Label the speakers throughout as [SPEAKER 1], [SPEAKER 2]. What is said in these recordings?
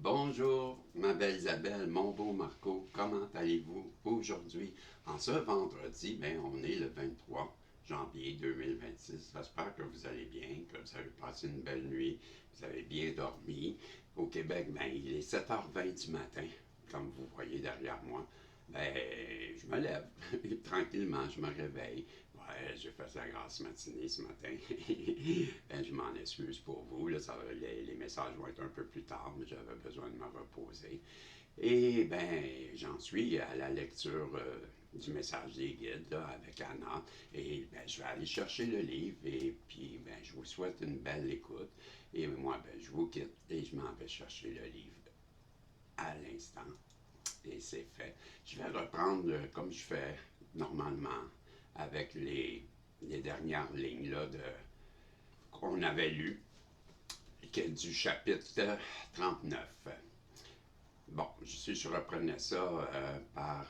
[SPEAKER 1] Bonjour, ma belle Isabelle, mon beau Marco, comment allez-vous aujourd'hui? En ce vendredi, on est le 23 janvier 2026. J'espère que vous allez bien, que vous avez passé une belle nuit, vous avez bien dormi. Au Québec, il est 7h20 du matin, comme vous voyez derrière moi. Je me lève tranquillement, je me réveille. Ouais, j'ai fait la grasse matinée ce matin. Je m'en excuse pour vous. Là, les messages vont être un peu plus tard, mais j'avais besoin de me reposer. Et j'en suis à la lecture du message des guides là, avec Anna. Et je vais aller chercher le livre et puis je vous souhaite une belle écoute. Et moi, je vous quitte et je m'en vais chercher le livre à l'instant. Et c'est fait. Je vais reprendre comme je fais normalement avec les dernières lignes là, qu'on avait lues du chapitre 39. Bon, si je reprenais ça par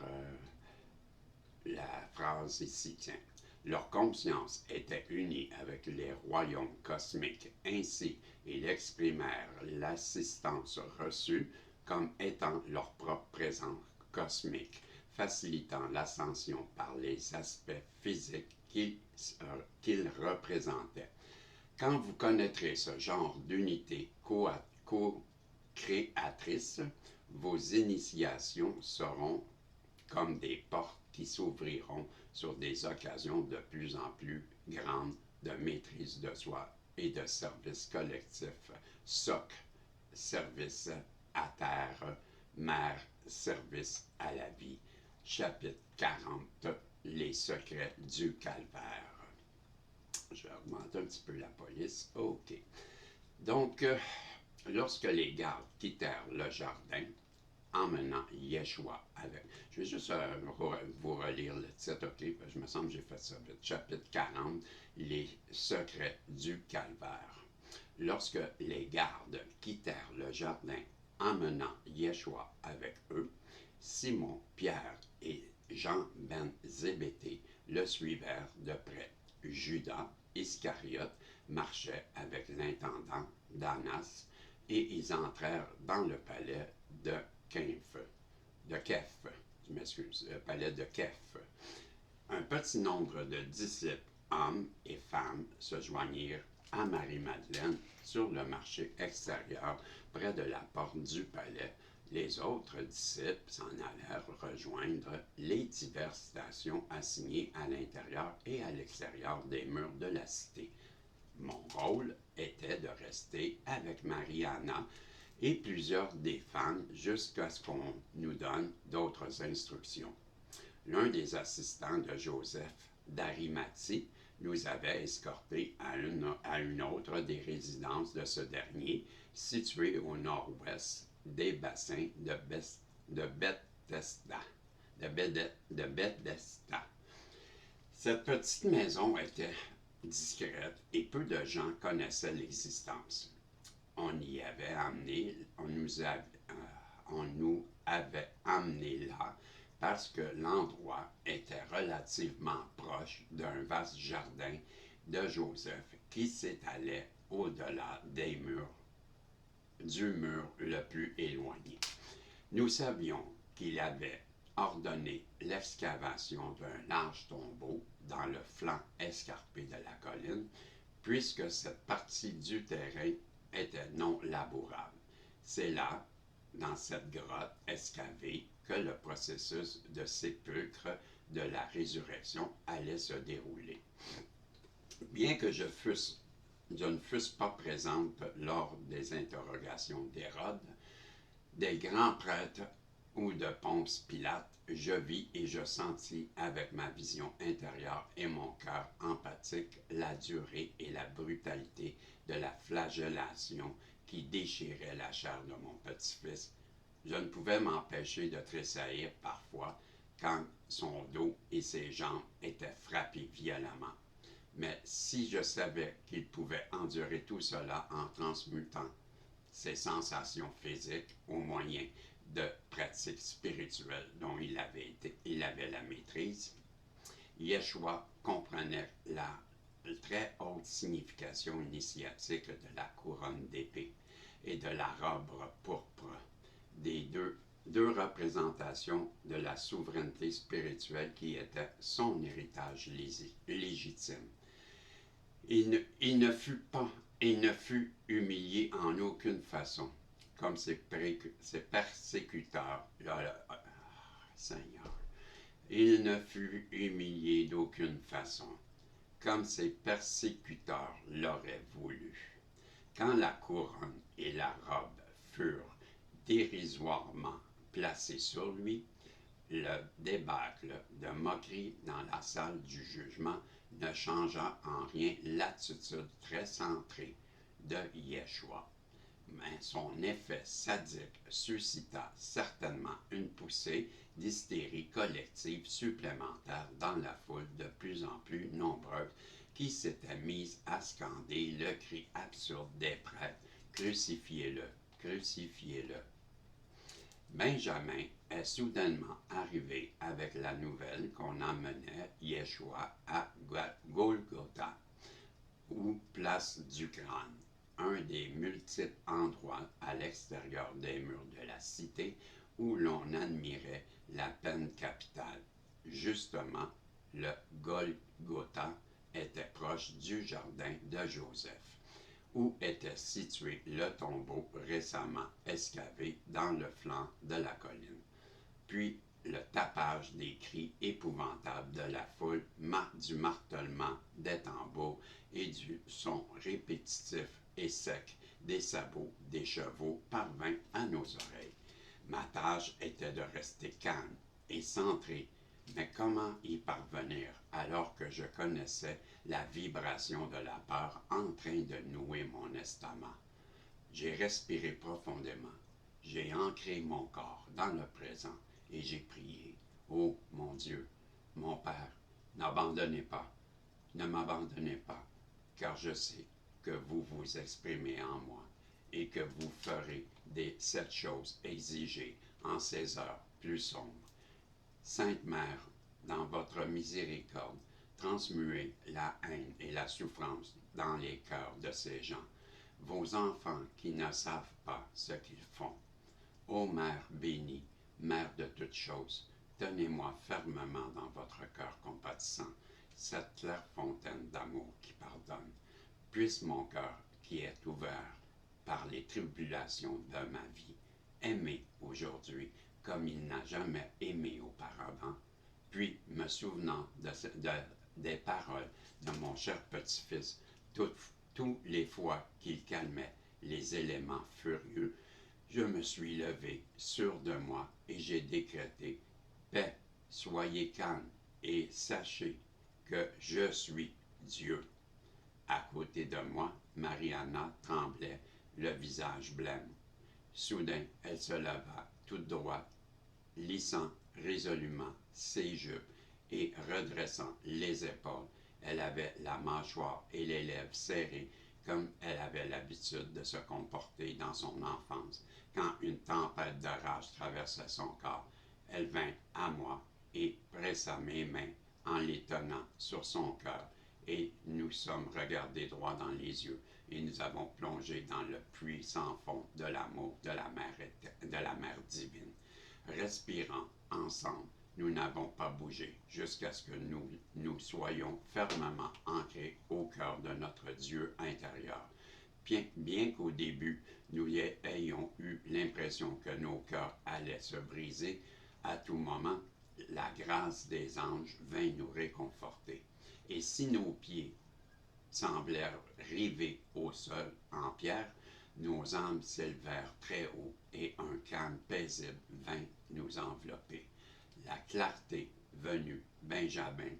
[SPEAKER 1] la phrase ici, tiens. Leur conscience était unie avec les royaumes cosmiques. Ainsi, ils exprimèrent l'assistance reçue comme étant leur propre présence cosmique, facilitant l'ascension par les aspects physiques qu'ils représentaient. Quand vous connaîtrez ce genre d'unité co-créatrice, vos initiations seront comme des portes qui s'ouvriront sur des occasions de plus en plus grandes de maîtrise de soi et de service collectif. SOC, service à terre, mère, service à la vie. Chapitre 40, les secrets du calvaire. Je vais augmenter un petit peu la police. OK. Donc, lorsque les gardes quittèrent le jardin, emmenant Yeshua avec. Je vais juste vous relire le titre, OK? Je me semble que j'ai fait ça vite. Chapitre 40, les secrets du calvaire. Lorsque les gardes quittèrent le jardin, emmenant Yeshua avec eux, Simon, Pierre et Jean ben Zébédée le suivèrent de près. Judas Iscariote marchait avec l'intendant d'Anas et ils entrèrent dans le palais de Keph, je m'excuse, le palais de Keph. Un petit nombre de disciples, hommes et femmes, se joignirent à Marie-Madeleine sur le marché extérieur, près de la porte du palais. Les autres disciples s'en allèrent rejoindre les diverses stations assignées à l'intérieur et à l'extérieur des murs de la cité. Mon rôle était de rester avec Mariana et plusieurs des femmes jusqu'à ce qu'on nous donne d'autres instructions. L'un des assistants de Joseph d'Arimathie nous avait escortés à une autre des résidences de ce dernier, située au nord-ouest des bassins de Bethesda. De Bethesda. Cette petite maison était discrète et peu de gens connaissaient l'existence. On nous avait amené là parce que l'endroit était relativement proche d'un vaste jardin de Joseph qui s'étalait au-delà du mur le plus éloigné. Nous savions qu'il avait ordonné l'excavation d'un large tombeau dans le flanc escarpé de la colline, puisque cette partie du terrain était non labourable. C'est là, dans cette grotte excavée, que le processus de sépulcre de la résurrection allait se dérouler. Bien que je ne fusse pas présente lors des interrogations d'Hérode, des grands prêtres ou de Ponce Pilate, je vis et je sentis avec ma vision intérieure et mon cœur empathique la durée et la brutalité de la flagellation qui déchirait la chair de mon petit-fils. Je ne pouvais m'empêcher de tressaillir parfois quand son dos et ses jambes étaient frappés violemment. Mais si je savais qu'il pouvait endurer tout cela en transmutant ses sensations physiques au moyen de pratiques spirituelles dont il avait la maîtrise, Yeshua comprenait la très haute signification initiatique de la couronne d'épée. et de la robe pourpre, des deux représentations de la souveraineté spirituelle qui était son héritage légitime. Il ne fut pas et ne fut humilié en aucune façon, comme ses persécuteurs. Seigneur, il ne fut humilié d'aucune façon, comme ses persécuteurs l'auraient voulu. Quand la couronne et la robe furent dérisoirement placées sur lui, le débâcle de moquerie dans la salle du jugement ne changea en rien l'attitude très centrée de Yeshua. Mais son effet sadique suscita certainement une poussée d'hystérie collective supplémentaire dans la foule de plus en plus nombreuse qui s'était mise à scander le cri absurde des prêtres: Crucifiez-le, crucifiez-le. Benjamin est soudainement arrivé avec la nouvelle qu'on emmenait Yeshua à Golgotha, ou place du crâne, un des multiples endroits à l'extérieur des murs de la cité où l'on admirait la peine capitale. Justement, le Golgotha était proche du jardin de Joseph, où était situé le tombeau récemment excavé dans le flanc de la colline. Puis le tapage des cris épouvantables de la foule, du martèlement des tambours et du son répétitif et sec des sabots des chevaux parvint à nos oreilles. Ma tâche était de rester calme et centré, mais comment y parvenir alors que je connaissais la vibration de la peur en train de nouer mon estomac? J'ai respiré profondément, j'ai ancré mon corps dans le présent et j'ai prié: Oh mon Dieu, mon Père, n'abandonnez pas, ne m'abandonnez pas, car je sais que vous vous exprimez en moi et que vous ferez cette chose exigée en ces heures plus sombres. Sainte Mère, dans votre miséricorde, transmuez la haine et la souffrance dans les cœurs de ces gens, vos enfants qui ne savent pas ce qu'ils font. Ô Mère bénie, Mère de toutes choses, tenez-moi fermement dans votre cœur compatissant, cette claire fontaine d'amour qui pardonne. Puisse mon cœur, qui est ouvert par les tribulations de ma vie, aimer aujourd'hui comme il n'a jamais aimé auparavant. Puis, me souvenant des paroles de mon cher petit-fils, toutes les fois qu'il calmait les éléments furieux, je me suis levé sûr de moi et j'ai décrété: Paix, soyez calme et sachez que je suis Dieu. À côté de moi, Mariana tremblait, le visage blême. Soudain, elle se leva toute droite, lissant résolument ses jupes et redressant les épaules. Elle avait la mâchoire et les lèvres serrées comme elle avait l'habitude de se comporter dans son enfance. Quand une tempête de rage traversait son corps, elle vint à moi et pressa mes mains en les tenant sur son cœur, et nous sommes regardés droit dans les yeux et nous avons plongé dans le puits sans fond de l'amour de la mère divine. Respirant ensemble, nous n'avons pas bougé jusqu'à ce que nous soyons fermement ancrés au cœur de notre Dieu intérieur. Bien qu'au début, nous ayons eu l'impression que nos cœurs allaient se briser, à tout moment, la grâce des anges vint nous réconforter. Et si nos pieds semblaient rivés au sol en pierre, nos âmes s'élevèrent très haut et un calme paisible vint nous envelopper. La clarté venue, Benjamin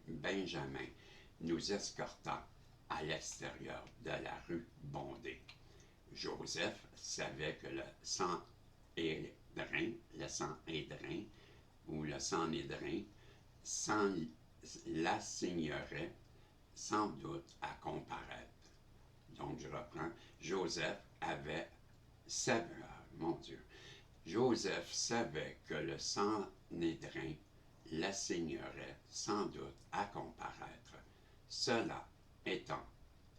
[SPEAKER 1] nous escorta à l'extérieur de la rue Bondée. Joseph savait que le sang-édrin ou le sang-nédrin l'assignerait sans doute à comparaître. Donc je reprends, Joseph savait que le Sanhédrin l'assignerait sans doute à comparaître. Cela étant,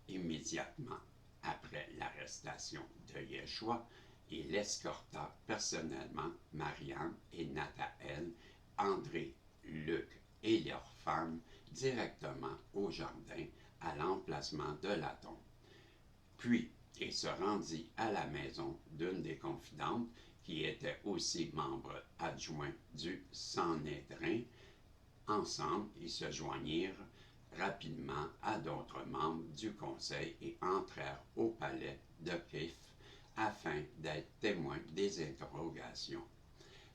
[SPEAKER 1] immédiatement, après l'arrestation de Yeshua, il escorta personnellement Marianne et Nathanaël, André, Luc et leurs femmes directement au jardin à l'emplacement de la tombe. Puis, il se rendit à la maison d'une des confidentes qui était aussi membre adjoint du Sanhédrin. Ensemble, ils se joignirent rapidement à d'autres membres du conseil et entrèrent au palais de Kif afin d'être témoins des interrogations.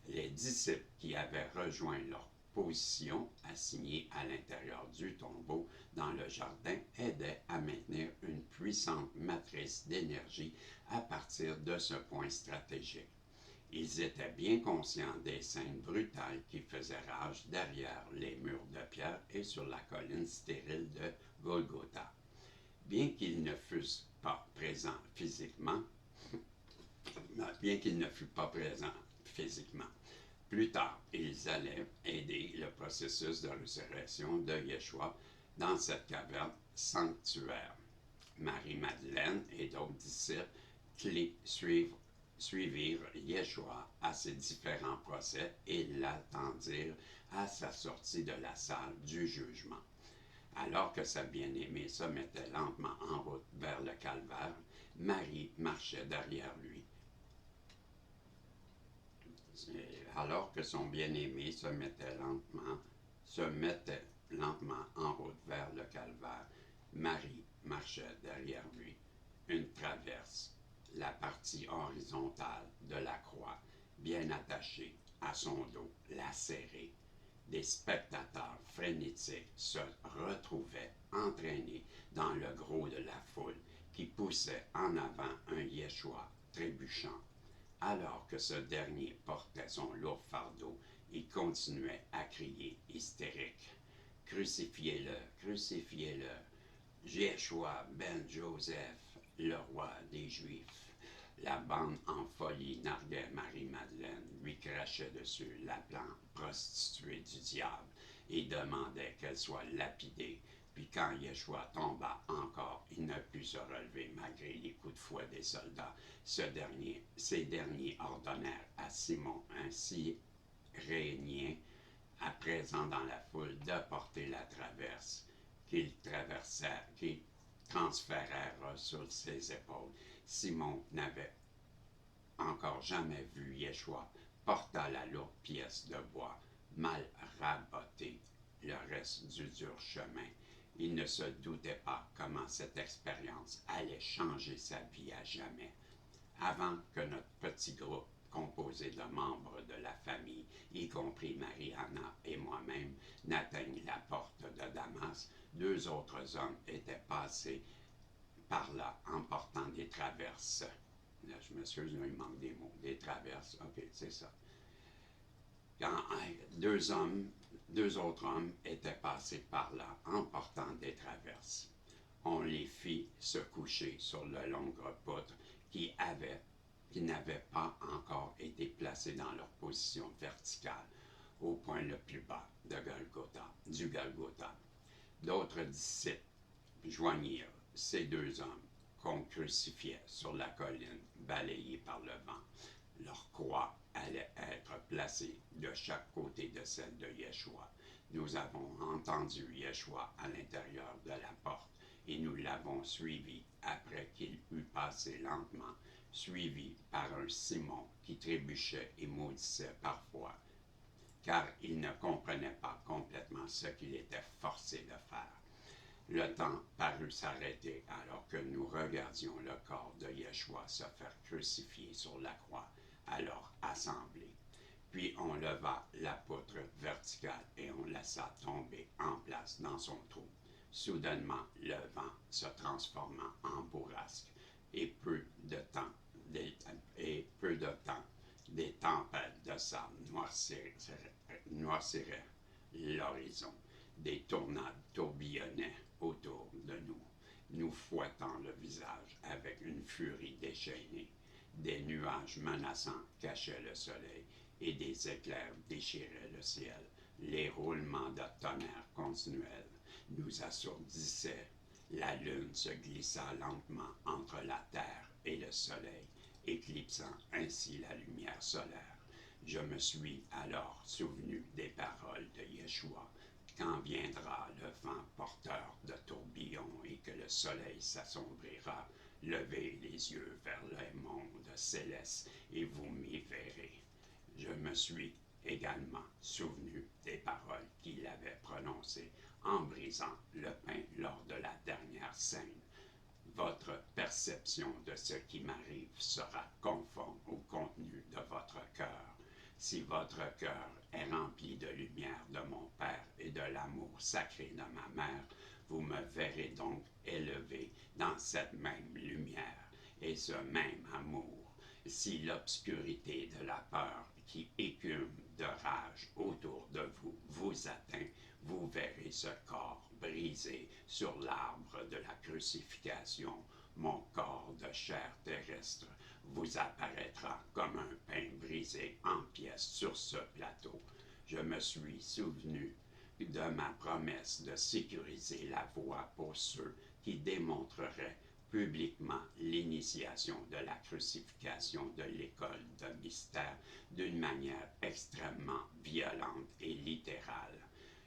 [SPEAKER 1] Les disciples qui avaient rejoint leur position assignée à l'intérieur du tombeau dans le jardin aidaient à maintenir une puissante matrice d'énergie à partir de ce point stratégique. Ils étaient bien conscients des scènes brutales qui faisaient rage derrière les murs de pierre et sur la colline stérile de Golgotha. Bien qu'ils ne fussent pas présents physiquement, plus tard, ils allaient aider le processus de résurrection de Yeshua dans cette caverne sanctuaire. Marie-Madeleine et d'autres disciples suivirent Yeshua à ses différents procès et l'attendirent à sa sortie de la salle du jugement. Alors que sa bien-aimée se mettait lentement en route vers le calvaire, Marie marchait derrière lui. Alors que son bien-aimé se mettait lentement en route vers le calvaire, Marie marchait derrière lui. Une traverse, la partie horizontale de la croix, bien attachée à son dos, lacérée. Des spectateurs frénétiques se retrouvaient entraînés dans le gros de la foule qui poussait en avant un Yeshua trébuchant. Alors que ce dernier portait son lourd fardeau, il continuait à crier hystérique. « Crucifiez-le, crucifiez-le, Yeshua ben Joseph, le roi des Juifs. » La bande en folie narguait Marie-Madeleine, lui crachait dessus, l'appelant prostituée du diable, et demandait qu'elle soit lapidée. Puis quand Yeshua tomba encore, il ne put se relever malgré les coups de fouet des soldats. Ces derniers ordonnèrent à Simon, un Cyrénien, à présent dans la foule, de porter la traverse qu'il transférèrent sur ses épaules. Simon n'avait encore jamais vu Yeshua, porta la lourde pièce de bois, mal rabotée le reste du dur chemin. Il ne se doutait pas comment cette expérience allait changer sa vie à jamais. Avant que notre petit groupe, composé de membres de la famille, y compris Mariana et moi-même, n'atteigne la porte de Damas, 2 autres hommes étaient passés par là en portant des traverses. Là, je m'excuse, il manque des mots. Des traverses, ok, c'est ça. Quand 2 autres hommes étaient passés par là en portant des traverses. On les fit se coucher sur le long poutre qui n'avaient pas encore été placés dans leur position verticale au point le plus bas du Golgotha. D'autres disciples joignirent ces 2 hommes qu'on crucifiait sur la colline, balayée par le vent. Leur croix allait être placée de chaque côté de celle de Yeshua. Nous avons entendu Yeshua à l'intérieur de la porte et nous l'avons suivi après qu'il eut passé lentement, suivi par un Simon qui trébuchait et maudissait parfois, car il ne comprenait pas complètement ce qu'il était forcé de faire. Le temps parut s'arrêter alors que nous regardions le corps de Yeshua se faire crucifier sur la croix, alors assemblé. Puis on leva la poutre verticale et on laissa tomber en place dans son trou. Soudainement, le vent se transforma en bourrasque et peu de temps, des tempêtes de sable noirciraient l'horizon. Des tornades tourbillonnaient autour de nous, nous fouettant le visage avec une furie déchaînée. Des nuages menaçants cachaient le soleil et des éclairs déchiraient le ciel. Les roulements de tonnerre continuels nous assourdissaient La lune se glissa lentement entre la terre et le soleil, éclipsant ainsi la lumière solaire. Je me suis alors souvenu des paroles de Yeshua. Quand viendra le vent porteur de tourbillons et que le soleil s'assombrira, levez les yeux vers les mondes célestes et vous m'y verrez. Je me suis également souvenu des paroles qu'il avait prononcées en brisant le pain lors de la dernière scène. Votre perception de ce qui m'arrive sera conforme au contenu de votre cœur. Si votre cœur est rempli de lumière de mon Père et de l'amour sacré de ma mère, vous me verrez donc élevé dans cette même lumière et ce même amour. Si l'obscurité de la peur qui écume de rage autour de vous vous atteint, vous verrez ce corps brisé sur l'arbre de la crucifixion. Mon corps de chair terrestre vous apparaîtra comme un pain brisé en pièces sur ce plateau. Je me suis souvenu de ma promesse de sécuriser la voie pour ceux qui démontreraient publiquement l'initiation de la crucifixion de l'école de mystère d'une manière extrêmement violente et littérale.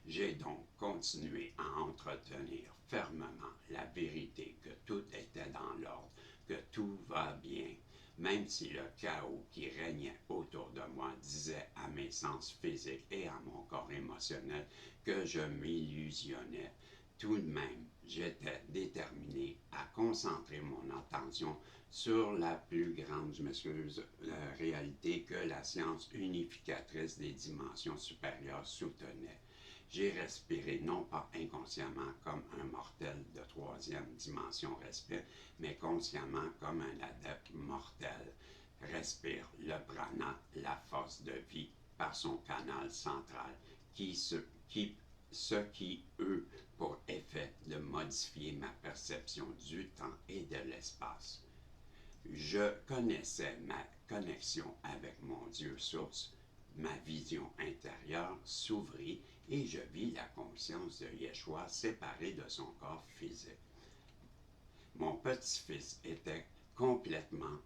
[SPEAKER 1] J'ai donc continué à entretenir fermement la vérité que tout était dans l'ordre, que tout va bien, même si le chaos qui régnait autour de moi disait à mes sens physiques et à mon corps émotionnel que je m'illusionnais. Tout de même, j'étais déterminé à concentrer mon attention sur la plus grande, réalité que la science unificatrice des dimensions supérieures soutenait. J'ai respiré non pas inconsciemment comme un mortel de troisième dimension respire, mais consciemment comme un adepte mortel respire le prana, la force de vie, par son canal central, ce qui eut pour effet de modifier ma perception du temps et de l'espace. Je connaissais ma connexion avec mon Dieu source, ma vision intérieure s'ouvrit et je vis la conscience de Yeshua séparée de son corps physique. Mon petit-fils était complètement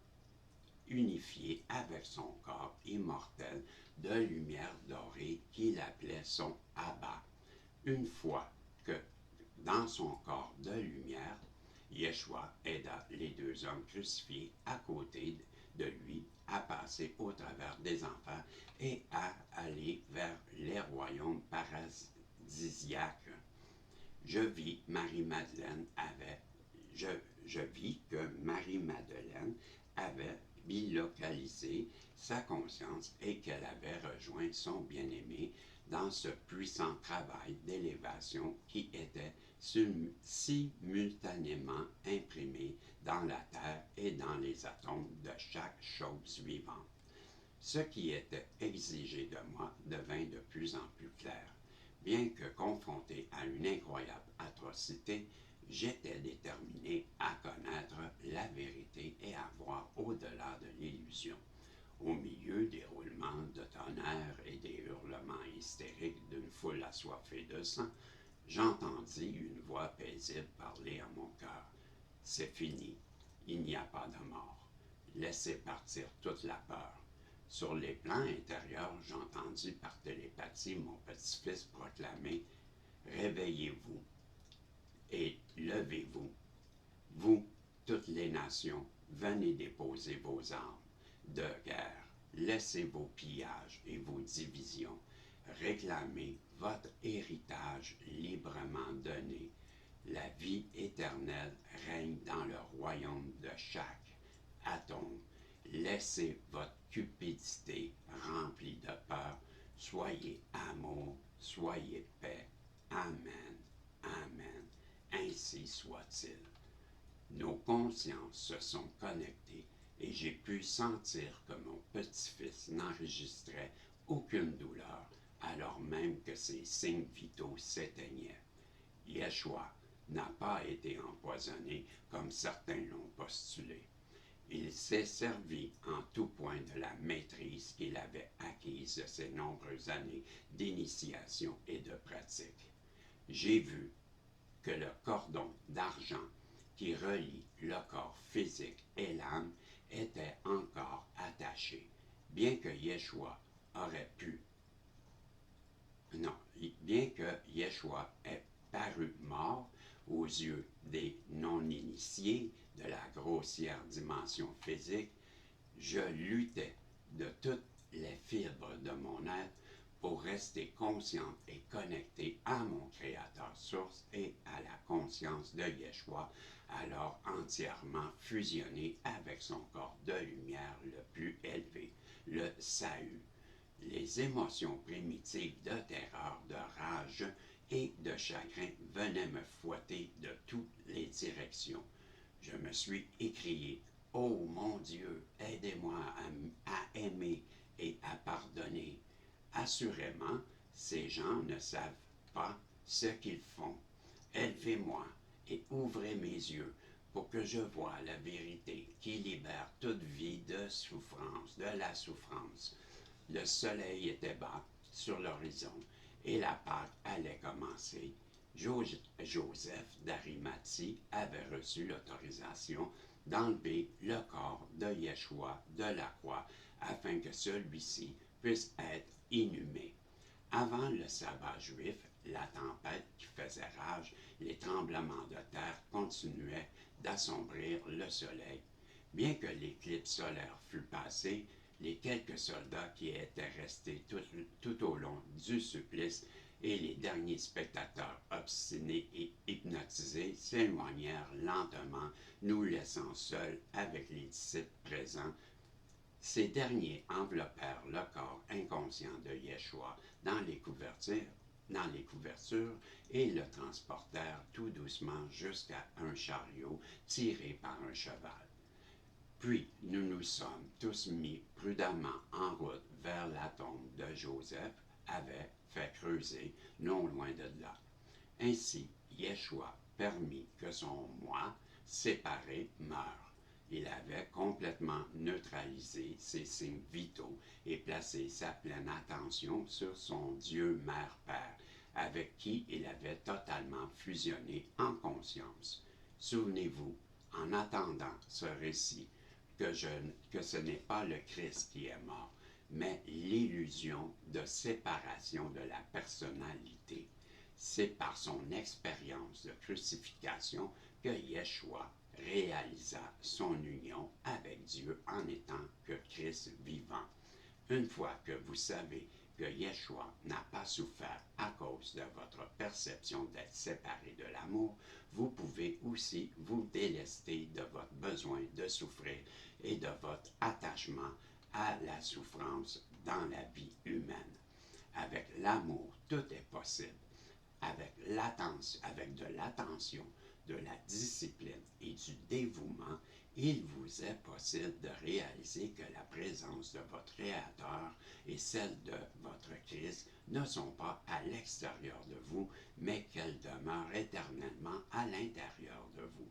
[SPEAKER 1] unifié avec son corps immortel de lumière dorée qu'il appelait son Abba. Une fois que dans son corps de lumière, Yeshua aida les deux hommes crucifiés à côté de lui à passer au travers des enfers et à aller vers les royaumes paradisiaques. Je vis que Marie-Madeleine avait bilocalisé sa conscience et qu'elle avait rejoint son bien-aimé dans ce puissant travail d'élévation qui était simultanément imprimé dans la Terre et dans les atomes de chaque chose vivante. Ce qui était exigé de moi devint de plus en plus clair. Bien que confronté à une incroyable atrocité, j'étais déterminé à connaître la vérité et à voir au-delà de l'illusion. Au milieu des roulements de tonnerre et des hurlements hystériques d'une foule assoiffée de sang, j'entendis une voix paisible parler à mon cœur. C'est fini, il n'y a pas de mort. Laissez partir toute la peur. Sur les plans intérieurs, j'entendis par télépathie mon petit-fils proclamer « Réveillez-vous et levez-vous, vous, toutes les nations, venez déposer vos armes de guerre, laissez vos pillages et vos divisions, réclamez votre héritage librement donné. La vie éternelle règne dans le royaume de chaque atome. Laissez votre cupidité remplie de peur. Soyez amour, soyez paix. Amen, amen. Ainsi soit-il. Nos consciences se sont connectées et j'ai pu sentir que mon petit-fils n'enregistrait aucune douleur alors même que ses signes vitaux s'éteignaient. Yeshua n'a pas été empoisonné comme certains l'ont postulé. Il s'est servi en tout point de la maîtrise qu'il avait acquise de ses nombreuses années d'initiation et de pratique. J'ai vu que le cordon d'argent qui relie le corps physique et l'âme était encore attaché, bien que Yeshua aurait pu, non, bien que Yeshua ait paru mort aux yeux des non-initiés de la grossière dimension physique, je luttais de toutes les fibres de mon être pour rester consciente et connectée à mon Créateur source et à la conscience de Yeshua, alors entièrement fusionné avec son corps de lumière le plus élevé, le Sahu. Les émotions primitives de terreur, de rage et de chagrin venaient me fouetter de toutes les directions. Je me suis écrié: oh mon Dieu, aidez-moi à aimer et à pardonner. Assurément, ces gens ne savent pas ce qu'ils font. Élevez-moi et ouvrez mes yeux pour que je voie la vérité qui libère toute vie de souffrance, de la souffrance. Le soleil était bas sur l'horizon et la Pâque allait commencer. Joseph d'Arimathie avait reçu l'autorisation d'enlever le corps de Yeshua de la croix afin que celui-ci puisse être inhumé. Avant le sabbat juif, la tempête qui faisait rage, les tremblements de terre continuaient d'assombrir le soleil. Bien que l'éclipse solaire fût passée, les quelques soldats qui étaient restés tout au long du supplice et les derniers spectateurs obstinés et hypnotisés s'éloignèrent lentement, nous laissant seuls avec les disciples présents. Ces derniers enveloppèrent le corps inconscient de Yeshua dans les couvertures et le transportèrent tout doucement jusqu'à un chariot tiré par un cheval. Puis nous nous sommes tous mis prudemment en route vers la tombe de Joseph avait fait creuser non loin de là. Ainsi, Yeshua permit que son moi séparé meure. Il avait complètement neutralisé ses signes vitaux et placé sa pleine attention sur son Dieu Mère-Père, avec qui il avait totalement fusionné en conscience. Souvenez-vous, en attendant ce récit, que ce n'est pas le Christ qui est mort, mais l'illusion de séparation de la personnalité. C'est par son expérience de crucifixion que Yeshua réalisa son union avec Dieu en étant que Christ vivant. Une fois que vous savez que Yeshua n'a pas souffert à cause de votre perception d'être séparé de l'amour, vous pouvez aussi vous délester de votre besoin de souffrir et de votre attachement à la souffrance dans la vie humaine. Avec l'amour, tout est possible. Avec de l'attention, de la discipline et du dévouement, il vous est possible de réaliser que la présence de votre Créateur et celle de votre Christ ne sont pas à l'extérieur de vous, mais qu'elles demeurent éternellement à l'intérieur de vous.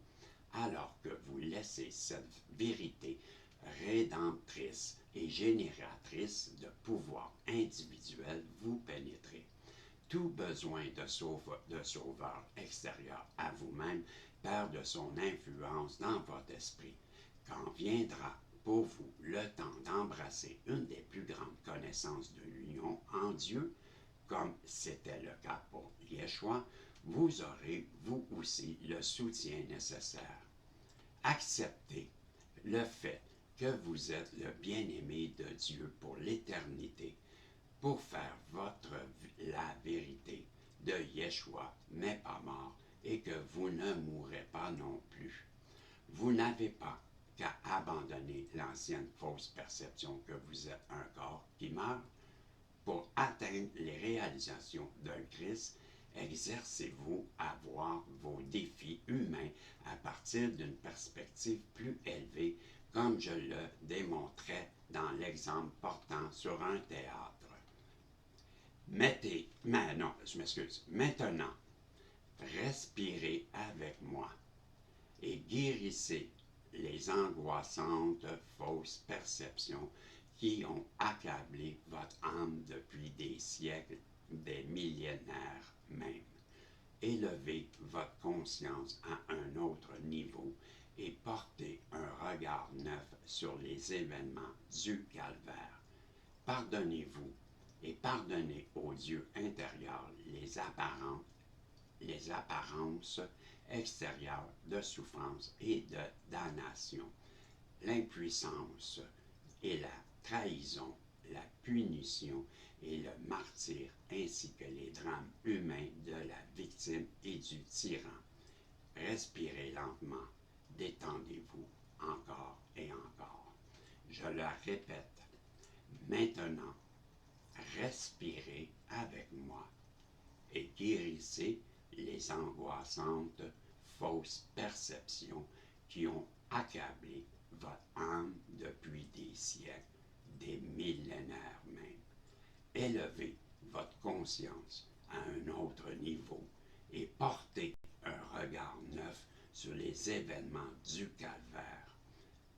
[SPEAKER 1] Alors que vous laissez cette vérité rédemptrice et génératrice de pouvoir individuel vous pénétrer. Tout besoin de sauveur extérieur à vous-même perd de son influence dans votre esprit. Quand viendra pour vous le temps d'embrasser une des plus grandes connaissances de l'union en Dieu, comme c'était le cas pour Yeshua, vous aurez vous aussi le soutien nécessaire. Acceptez le fait que vous êtes le bien-aimé de Dieu pour l'éternité, pour faire la vérité de Yeshua, mais pas mort, et que vous ne mourrez pas non plus. Vous n'avez pas qu'à abandonner l'ancienne fausse perception que vous êtes un corps qui meurt. Pour atteindre les réalisations d'un Christ, exercez-vous à voir vos défis humains à partir d'une perspective plus élevée, comme je le démontrais dans l'exemple portant sur un théâtre. Maintenant, respirez avec moi et guérissez les angoissantes fausses perceptions qui ont accablé votre âme depuis des siècles, des millénaires même. élevez votre conscience à un autre niveau et portez un regard neuf sur les événements du calvaire. Pardonnez-vous et pardonnez au Dieu intérieur les apparences extérieures de souffrance et de damnation, l'impuissance et la trahison, la punition et le martyre, ainsi que les drames humains de la victime et du tyran. Respirez lentement, détendez-vous encore et encore. Je le répète, maintenant, respirez avec moi et guérissez les angoissantes fausses perceptions qui ont accablé votre âme depuis des siècles, des millénaires même. Élevez votre conscience à un autre niveau et portez un regard neuf sur les événements du calvaire.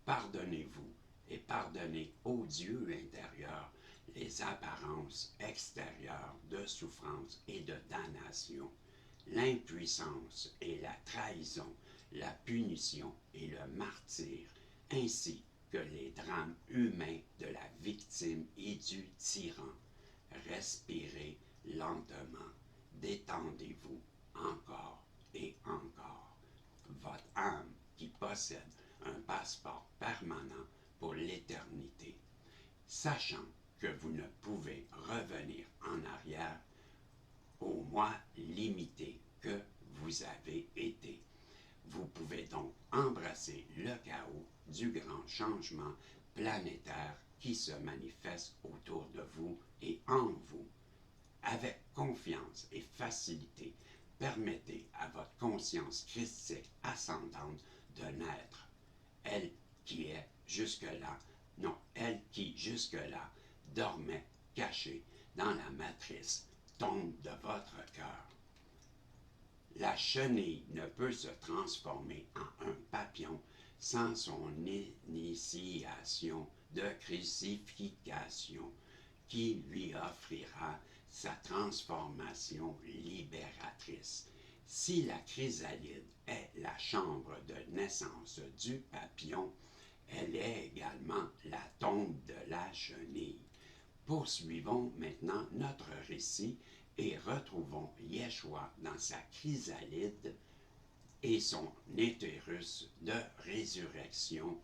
[SPEAKER 1] Pardonnez-vous et pardonnez au Dieu intérieur les apparences extérieures de souffrance et de damnation, l'impuissance et la trahison, la punition et le martyre, ainsi que les drames humains de la victime et du tyran. Respirez lentement, détendez-vous encore et encore. Votre âme qui possède un passeport permanent pour l'éternité, sachant que vous ne pouvez revenir en arrière au moi limité que vous avez été. Vous pouvez donc embrasser le chaos du grand changement planétaire qui se manifeste autour de vous et en vous. Avec confiance et facilité, permettez à votre conscience christique ascendante de naître. Elle qui est jusque-là, non, elle qui jusque-là dormait cachée dans la matrice, tombe de votre cœur. La chenille ne peut se transformer en un papillon sans son initiation de crucifixion qui lui offrira sa transformation libératrice. Si la chrysalide est la chambre de naissance du papillon, elle est également la tombe de la chenille. Poursuivons maintenant notre récit et retrouvons Yeshua dans sa chrysalide et son utérus de résurrection,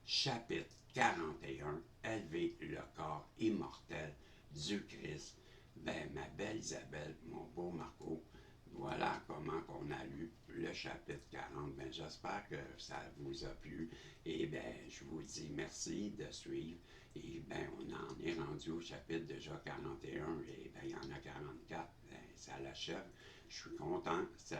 [SPEAKER 1] chapitre 41, élever le corps immortel du Christ. Ben, ma belle Isabelle, mon beau Marco, voilà comment on a lu le chapitre 40. Ben, j'espère que ça vous a plu. Et ben, je vous dis merci de suivre. Et ben, on en est rendu au chapitre déjà 41 et ben, il y en a 44. Ben, ça l'achève. Je suis content. C'est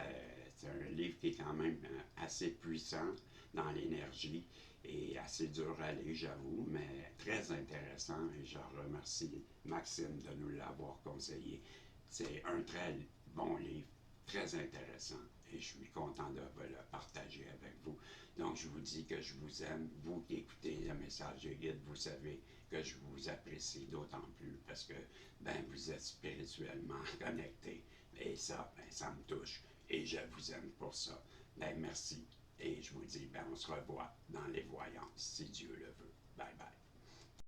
[SPEAKER 1] un livre qui est quand même assez puissant dans l'énergie et assez dur à lire, j'avoue, mais très intéressant. Et je remercie Maxime de nous l'avoir conseillé. C'est un très bon livre, très intéressant. Et je suis content de le partager avec vous. Donc, je vous dis que je vous aime. Vous qui écoutez le message de guide, vous savez que je vous apprécie d'autant plus parce que ben, vous êtes spirituellement connectés. Et ça, ben, ça me touche. Et je vous aime pour ça. Ben, merci. Et je vous dis, ben, on se revoit dans les voyances, si Dieu le veut. Bye bye.